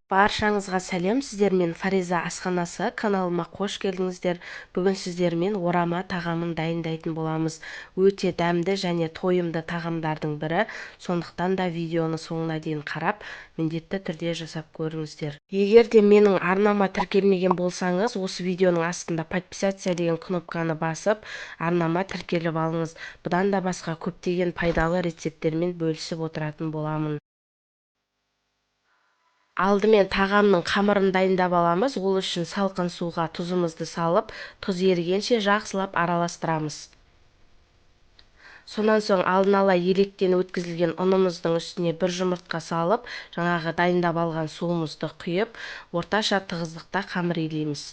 Баршаңызға сәлем, сіздермен Фариза асханасы каналыма қош келдіңіздер. Бүгін сіздермен орама тағамын дайындайтын боламыз. Өте дәмді және тойымды тағамдардың бірі. Сондықтан да видеоны соңына дейін қарап, міндетті түрде жасап көріңіздер. Егер де менің арнама тіркелмеген болсаңыз, осы видеоның астында подписаться деген кнопканы басып, арнама тіркеліп алыңыз. Бұдан да басқа көптеген пайдалы рецепттермен бөлісіп отыратын боламын. Алдымен тағамның қамырын дайындап аламыз. Ол үшін салқын суға тұзымызды салып, тұз ерігенше жақсылап араластырамыз. Сонан соң алдын ала електен өткізілген ұнымыздың үстіне бір жұмыртқа салып, жаңағы дайындап алған суымызды құйып, орташа тығыздықта қамыр илейміз.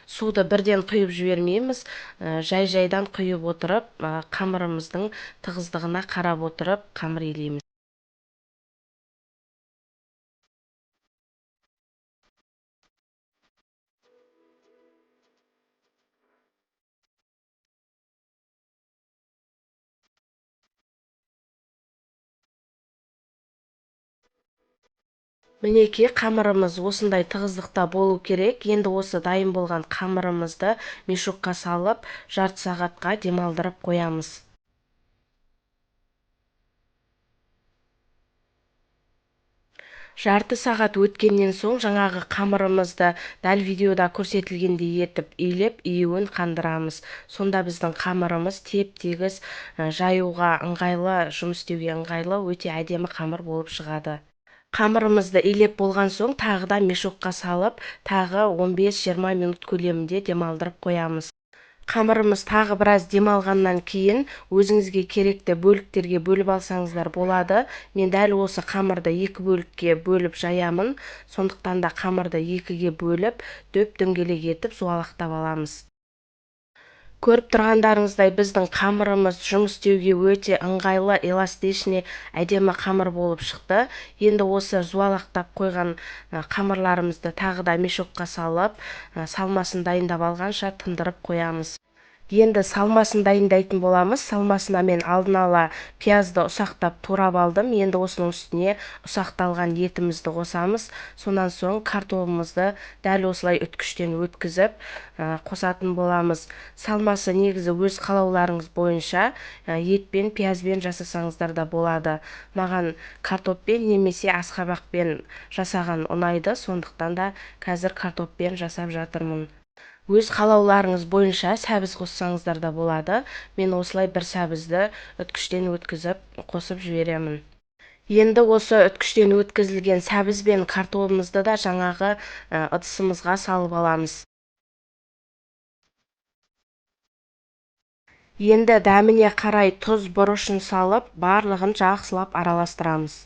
Суды бірден құйып жібермейміз, жай-жайдан құйып отырып, қамырымыздың тығыздығына қарап отырып қамыр илейміз. Мінекей қамырымыз осындай тығыздықта болу керек. Енді осы дайын болған қамырымызды мешокқа салып, жарты сағатқа демалдырып қоямыз. Жарты сағат өткеннен соң жаңағы қамырымызды дәл видеода көрсетілгендей етіп илеп, июін қандырамыз. Сонда біздің қамырымыз теп-тегіс, жаюға ыңғайлы, жұмыс істеуге ыңғайлы, өте әдемі қамыр болып шығады. Қамырымызды илеп болған соң тағы да мешокқа салып, тағы 15-20 минут көлемінде демалдырып қоямыз. Қамырымыз тағы біраз демалғаннан кейін өзіңізге керекті бөліктерге бөліп алсаңыздар болады. Мен дәл осы қамырды екі бөлікке бөліп жаямын. Сондықтан да қамырды екіге бөліп, дөп-дөңгелек етіп жуалақтап аламыз. Көріп тұрғандарыңыздай біздің қамырымыз жұмыс істеуге өте ыңғайлы, эластичный, әдемі қамыр болып шықты. Енді осы жуалақтап қойған қамырларымызды тағы да мешокқа салып, салмасын дайындап алғанша тындырып қоямыз. Енді салмасын дайындайтын боламыз. Салмасына мен алдын ала пиязды ұсақтап турап алдым. Енді осының үстіне ұсақталған етімізді қосамыз. Сонан соң картопымызды дәл осылай үткіштен өткізіп қосатын боламыз. Салмасы негізі өз қалауларыңыз бойынша етпен, пиязбен жасасаңыздар да болады. Маған картоппен немесе асқабақпен жасаған ұнайды. Сондықтан да қазір картоппен жасап жатырмын. Өз қалауларыңыз бойынша сәбіз қоссаңыздар да болады. Мен осылай бір сәбізді үткіштен өткізіп қосып жіберемін. Енді осы үткіштен өткізілген сәбіз бен картопымызды да жаңағы ыдысымызға салып аламыз. Енді дәміне қарай тұз, бұрышын салып, барлығын жақсылап араластырамыз.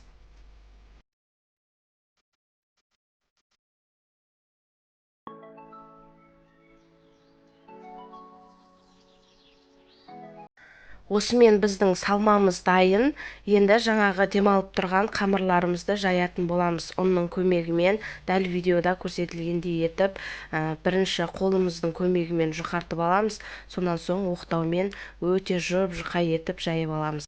Осымен біздің салмамыз дайын. Енді жаңағы демалып тұрған қамырларымызды жаятын боламыз. Ұнның көмегімен дәл видеода көрсетілгендей етіп, бірінші қолымыздың көмегімен жұқартып аламыз. Сонан соң оқтаумен өте жұп-жұқа етіп жайып аламыз.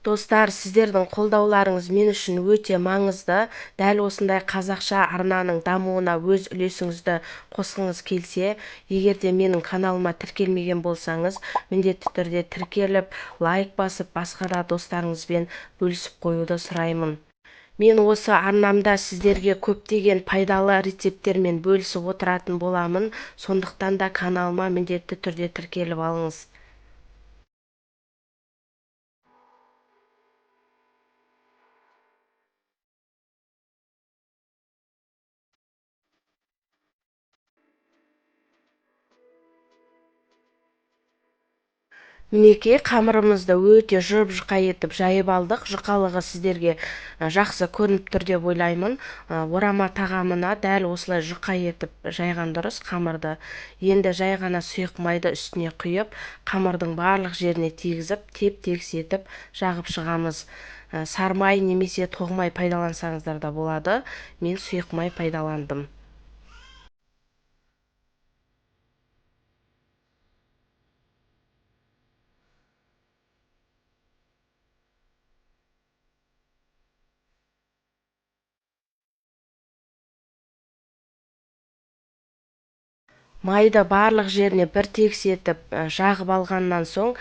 Достар, сіздердің қолдауларыңыз мен үшін өте маңызды. Дәл осындай қазақша арнаның дамуына өз үлесіңізді қосқыңыз келсе, егер де менің каналыма тіркелмеген болсаңыз, міндетті түрде тіркеліп, лайк басып, басқа да достарыңызбен бөлісіп қоюды сұраймын. Мен осы арнамда сіздерге көптеген пайдалы рецепттермен бөлісіп отыратын боламын. Сондықтан да каналыма міндетті түрде тіркеліп алыңыз. Мінекей қамырымызды өте жұп-жұқа етіп жайып алдық. Жұқалығы сіздерге жақсы көрініп тұр деп ойлаймын. Орама тағамына дәл осылай жұқа етіп жайған дұрыс қамырды. Енді жай ғана сұйық майды үстіне құйып, қамырдың барлық жеріне тигізіп, теп-тегіс етіп жағып шығамыз. Сармай немесе тоғмай пайдалансаңыздар да болады. Мен сұйық май пайдаландым. Майды барлық жеріне бір тегіс етіп жағып алғаннан соң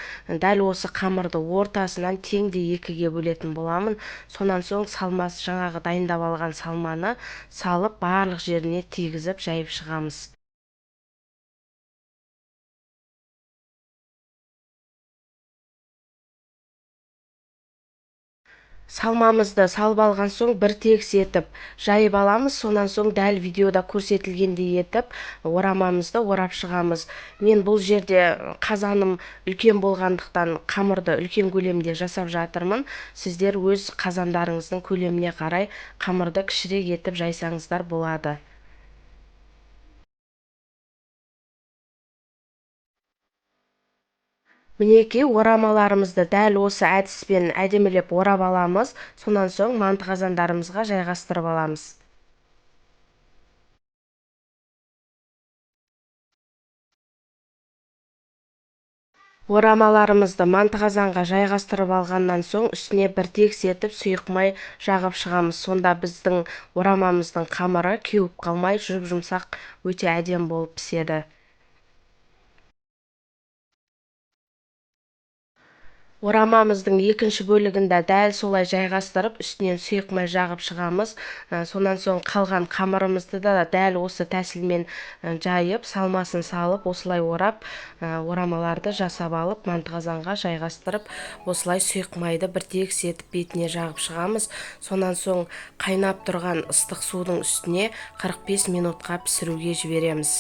дәл осы қамырды ортасынан теңдей екіге бөлетін боламын. Сонан соң жаңағы дайындап алған салманы салып барлық жеріне тигізіп жайып шығамыз. Салмамызды салып алған соң бір тегіс етіп жайып аламыз. Сонан соң дәл видеода көрсетілгендей етіп орамамызды орап шығамыз. Мен бұл жерде қазаным үлкен болғандықтан қамырды үлкен көлемде жасап жатырмын. Сіздер өз қазандарыңыздың көлеміне қарай қамырды кішірек етіп жайсаңыздар болады. Мінекей орамаларымызды дәл осы әдіспен әдемілеп орап аламыз. Сонан соң манты қазандарымызға жайғастырып аламыз. Орамаларымызды манты қазанға жайғастырып алғаннан соң үстіне бір тегіс етіп сұйық май жағып шығамыз. Сонда біздің орамамыздың қамыры кеуіп қалмай, жұп-жұмсақ өте әдемі болып піседі. Орамамыздың екінші бөлігінде дәл солай жайғастырып, үстінен сұйық май жағып шығамыз. Сонан соң қалған қамырымызды да дәл осы тәсілмен жайып, салмасын салып, осылай орап, орамаларды жасап алып, манты қазанға жайғастырып, осылай сұйық майды бір тегіс етіп бетіне жағып шығамыз. Сонан соң қайнап тұрған ыстық судың үстіне 45 минутқа пісіруге жібереміз.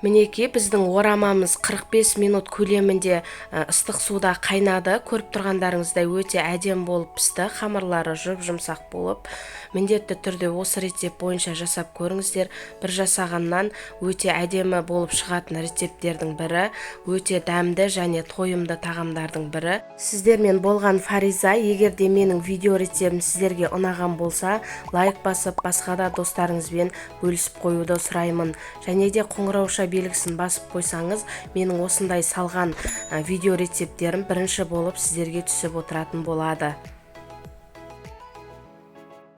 Мінекей біздің орамамыз 45 минут көлемінде ыстық суда қайнады. Көріп тұрғандарыңыздай өте әдемі болып пісті. Қамырлары жұп-жұмсақ болып. Міндетті түрде осы рецепт бойынша жасап көріңіздер. Бір жасағаннан өте әдемі болып шығатын рецепттердің бірі, өте дәмді және тойымды тағамдардың бірі. Сіздермен болған Фариза. Егер де менің видео рецептім сіздерге ұнаған болса, лайк басып, басқа да достарыңызбен бөлісіп қоюды сұраймын. Және де қоңырауша белгісін басып қойсаңыз, менің осындай салған видео рецепттерім бірінші болып сіздерге түсіп отыратын болады.